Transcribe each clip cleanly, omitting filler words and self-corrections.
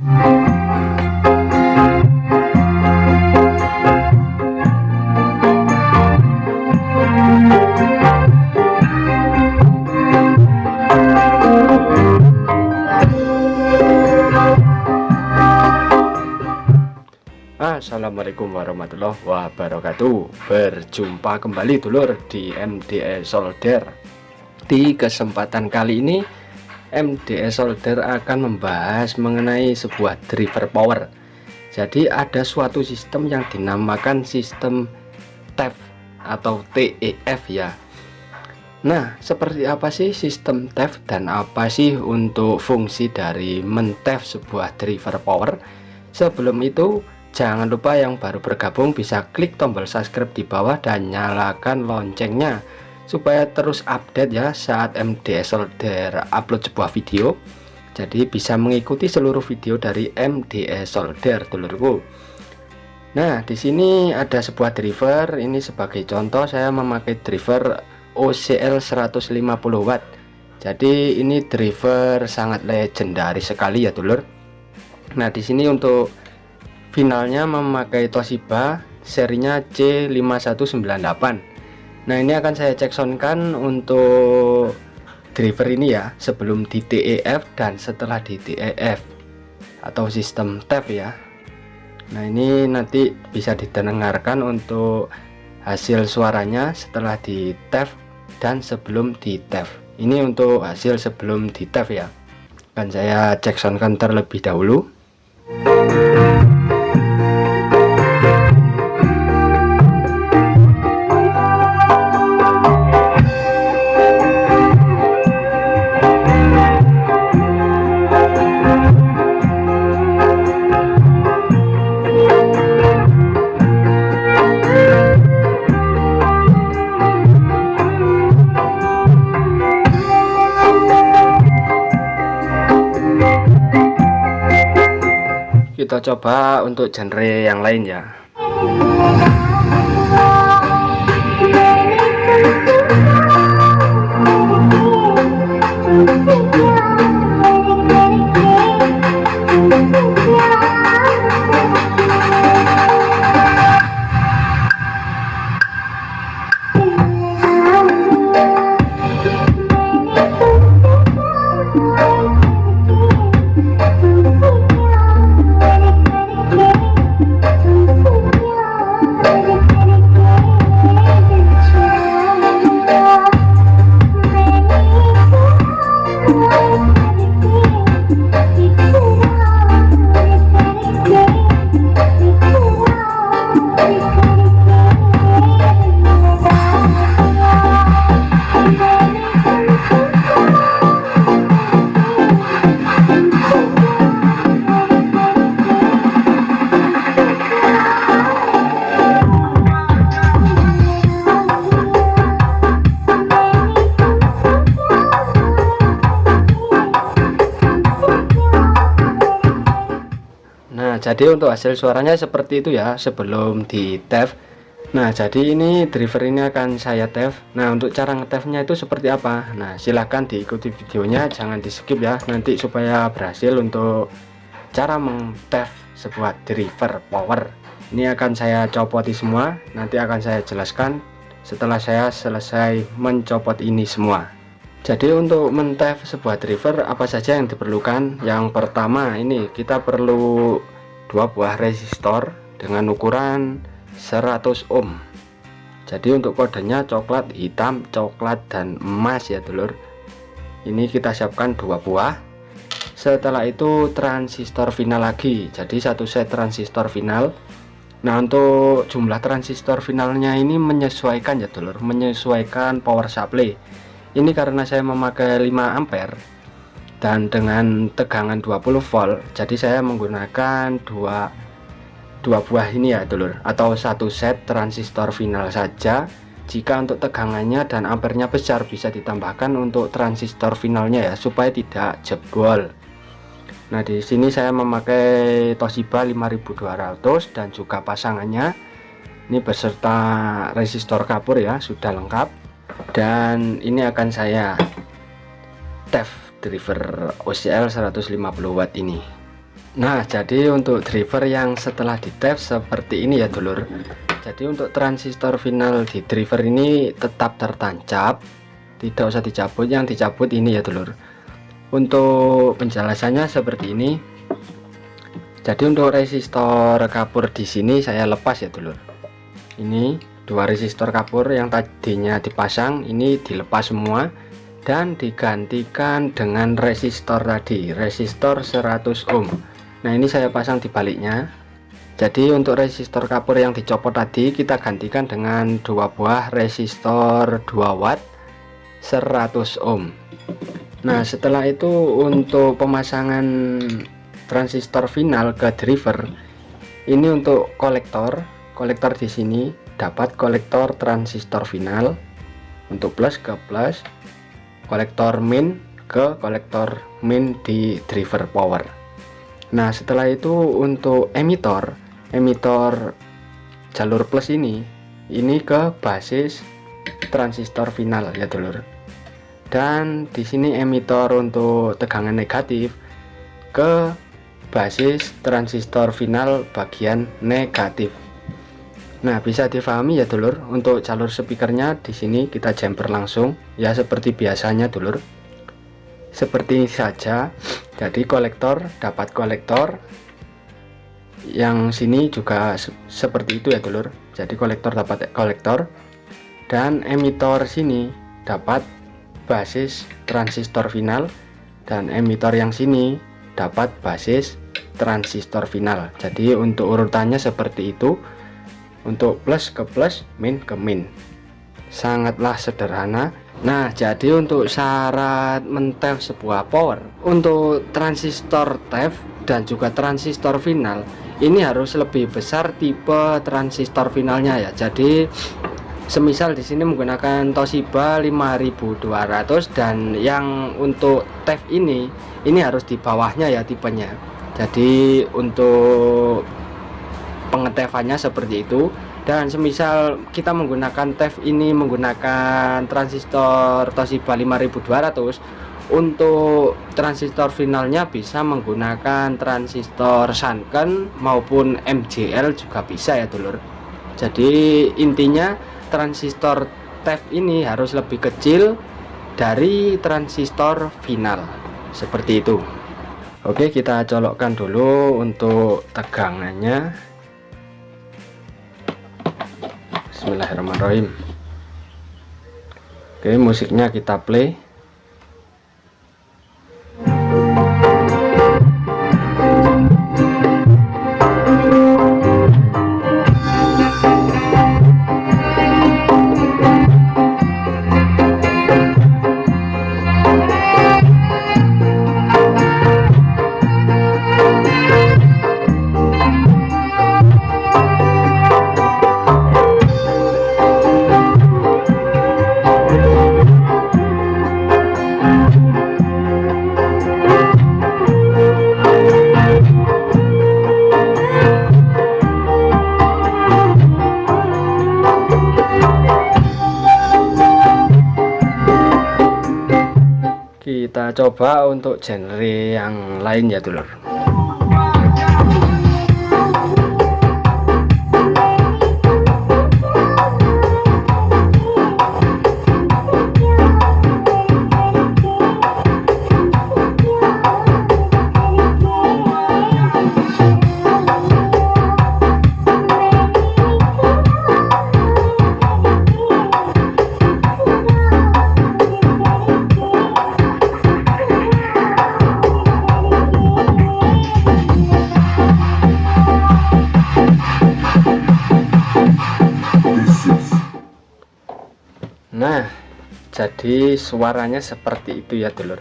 Assalamualaikum warahmatullahi wabarakatuh. Berjumpa kembali dulur di MDE Solder. Di kesempatan kali ini MDE Solder akan membahas mengenai sebuah driver power. Jadi ada suatu sistem yang dinamakan sistem TEF atau TEF ya. Nah, seperti apa sih sistem TEF dan apa sih untuk fungsi dari men-TEF sebuah driver power? Sebelum itu, jangan lupa yang baru bergabung bisa klik tombol subscribe di bawah dan nyalakan loncengnya supaya terus update ya saat MDE Solder upload sebuah video. Jadi bisa mengikuti seluruh video dari MDE Solder dulurku. Nah, di sini ada sebuah driver. Ini sebagai contoh saya memakai driver OCL 150 watt. Jadi ini driver sangat legendaris sekali ya dulur. Nah, di sini untuk finalnya memakai Toshiba serinya C5198. Nah, ini akan saya cek soundkan untuk driver ini ya, sebelum di TEF dan setelah di TEF atau sistem TEF ya. Nah, ini nanti bisa didengarkan untuk hasil suaranya setelah di TEF dan sebelum di TEF. Ini untuk hasil sebelum di TEF ya. Akan saya cek soundkan terlebih dahulu. Kita coba untuk genre yang lain ya. Jadi untuk hasil suaranya seperti itu ya sebelum di TEF. Nah, jadi ini driver ini akan saya TEF. Nah, untuk cara nge-TEF-nya itu seperti apa? Nah, silahkan diikuti videonya, jangan di skip ya, nanti supaya berhasil untuk cara meng-TEF sebuah driver power. Ini akan saya copoti semua, nanti akan saya jelaskan setelah saya selesai mencopot ini semua. Jadi untuk men-TEF sebuah driver apa saja yang diperlukan? Yang pertama ini kita perlu 2 buah resistor dengan ukuran 100 ohm. Jadi untuk kodenya coklat, hitam, coklat, dan emas ya dulur. Ini kita siapkan 2 buah. Setelah itu transistor final lagi, jadi 1 set transistor final. Nah, untuk jumlah transistor finalnya ini menyesuaikan ya dulur, menyesuaikan power supply. Ini karena saya memakai 5 ampere dan dengan tegangan 20 volt, jadi saya menggunakan dua buah ini ya dulur, atau 1 set transistor final saja. Jika untuk tegangannya dan ampernya besar bisa ditambahkan untuk transistor finalnya ya, supaya tidak jebol. Nah, di sini saya memakai Toshiba 5200 dan juga pasangannya ini beserta resistor kapur ya, sudah lengkap. Dan ini akan saya TEF driver OCL 150 watt ini. Nah, jadi untuk driver yang setelah di tap seperti ini ya dulur. Jadi untuk transistor final di driver ini tetap tertancap, tidak usah dicabut. Yang dicabut ini ya dulur. Untuk penjelasannya seperti ini. Jadi untuk resistor kapur di sini saya lepas ya dulur. Ini dua resistor kapur yang tadinya dipasang ini dilepas semua dan digantikan dengan resistor tadi, resistor 100 ohm. Nah, ini saya pasang di baliknya. Jadi untuk resistor kapur yang dicopot tadi kita gantikan dengan dua buah resistor 2 watt 100 ohm. Nah, setelah itu untuk pemasangan transistor final ke driver, ini untuk kolektor di sini dapat kolektor transistor final untuk plus ke plus, kolektor min ke kolektor min di driver power. Nah, setelah itu untuk emitor jalur plus ini ke basis transistor final ya dulur. Dan di sini emitor untuk tegangan negatif ke basis transistor final bagian negatif. Nah, bisa difahami ya dulur. Untuk jalur speakernya di sini kita jumper langsung ya seperti biasanya dulur. Seperti ini saja. Jadi kolektor dapat kolektor, yang sini juga seperti itu ya dulur. Jadi kolektor dapat kolektor, dan emitor sini dapat basis transistor final, dan emitor yang sini dapat basis transistor final. Jadi untuk urutannya seperti itu, untuk plus ke plus, min ke min, sangatlah sederhana. Nah, jadi untuk syarat mentef sebuah power untuk transistor TEF dan juga transistor final ini harus lebih besar tipe transistor finalnya ya. Jadi semisal di sini menggunakan Toshiba 5200 dan yang untuk TEF ini harus di bawahnya ya tipenya. Jadi untuk pengetefannya seperti itu. Dan semisal kita menggunakan TEF ini menggunakan transistor Toshiba 5200, untuk transistor finalnya bisa menggunakan transistor Shanken maupun MJL juga bisa ya dulur. Jadi intinya transistor TEF ini harus lebih kecil dari transistor final seperti itu. Oke, kita colokkan dulu untuk tegangannya. Bismillahirrahmanirrahim. Oke, musiknya kita play. Kita coba untuk genre yang lain ya dulur. Nah, jadi suaranya seperti itu ya dulur.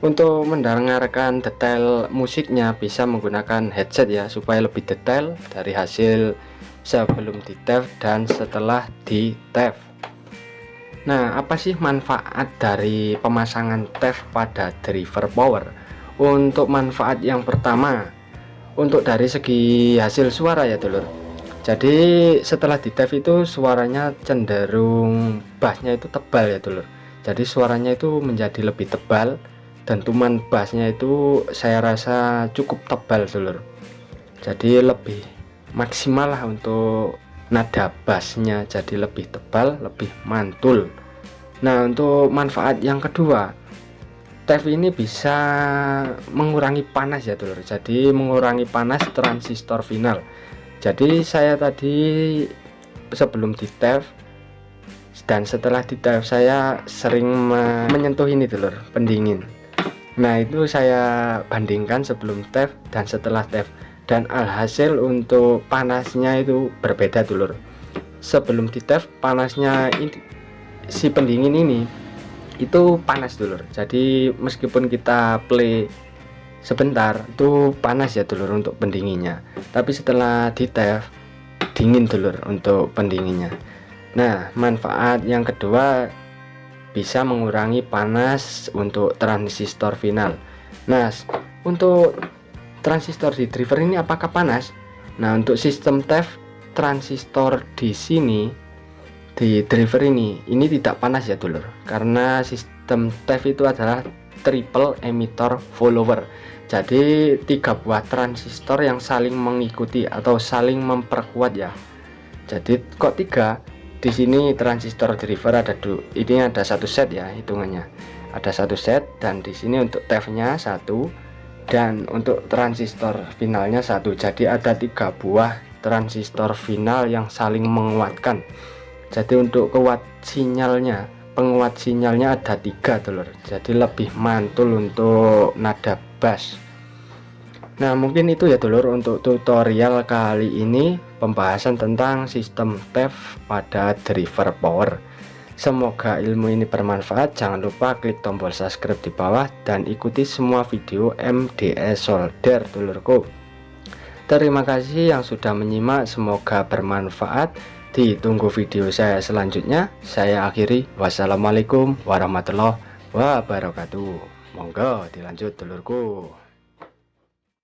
Untuk mendengarkan detail musiknya bisa menggunakan headset ya, supaya lebih detail dari hasil sebelum di TEF dan setelah di TEF. Nah, apa sih manfaat dari pemasangan TEF pada driver power? Untuk manfaat yang pertama, untuk dari segi hasil suara ya dulur. Jadi setelah di TEF itu suaranya cenderung bassnya itu tebal ya dulur. Jadi suaranya itu menjadi lebih tebal dentuman bassnya itu saya rasa cukup tebal dulur, jadi lebih maksimal lah untuk nada bassnya, jadi lebih tebal, lebih mantul. Nah, untuk manfaat yang kedua, TEF ini bisa mengurangi panas ya dulur, jadi mengurangi panas transistor final. Jadi saya tadi sebelum di TEF dan setelah di TEF saya sering menyentuh ini dulur, pendingin. Nah, itu saya bandingkan sebelum TEF dan setelah TEF, dan alhasil untuk panasnya itu berbeda dulur. Sebelum di TEF panasnya ini, si pendingin ini itu panas dulur, jadi meskipun kita play sebentar itu panas ya dulur untuk pendinginnya, tapi setelah di TEF dingin dulur untuk pendinginnya. Nah, manfaat yang kedua, bisa mengurangi panas untuk transistor final. Nah, untuk transistor di driver ini apakah panas? Nah, untuk sistem TEF transistor di sini di driver ini tidak panas ya dulur, karena sistem TEF itu adalah triple emitter follower, jadi 3 buah transistor yang saling mengikuti atau saling memperkuat ya. Jadi kok 3? Di sini transistor driver ada ini ada 1 set ya, hitungannya ada 1 set, dan di sini untuk TEF nya 1 dan untuk transistor finalnya 1, jadi ada 3 buah transistor final yang saling menguatkan. Jadi untuk penguat sinyalnya ada 3 dulur, jadi lebih mantul untuk nada bass. Nah, mungkin itu ya dulur untuk tutorial kali ini, pembahasan tentang sistem TEF pada driver power. Semoga ilmu ini bermanfaat. Jangan lupa klik tombol subscribe di bawah dan ikuti semua video MDS solder dulurku. Terima kasih yang sudah menyimak, semoga bermanfaat. Ditunggu video saya selanjutnya. Saya akhiri, wassalamualaikum warahmatullahi wabarakatuh. Monggo dilanjut dulurku.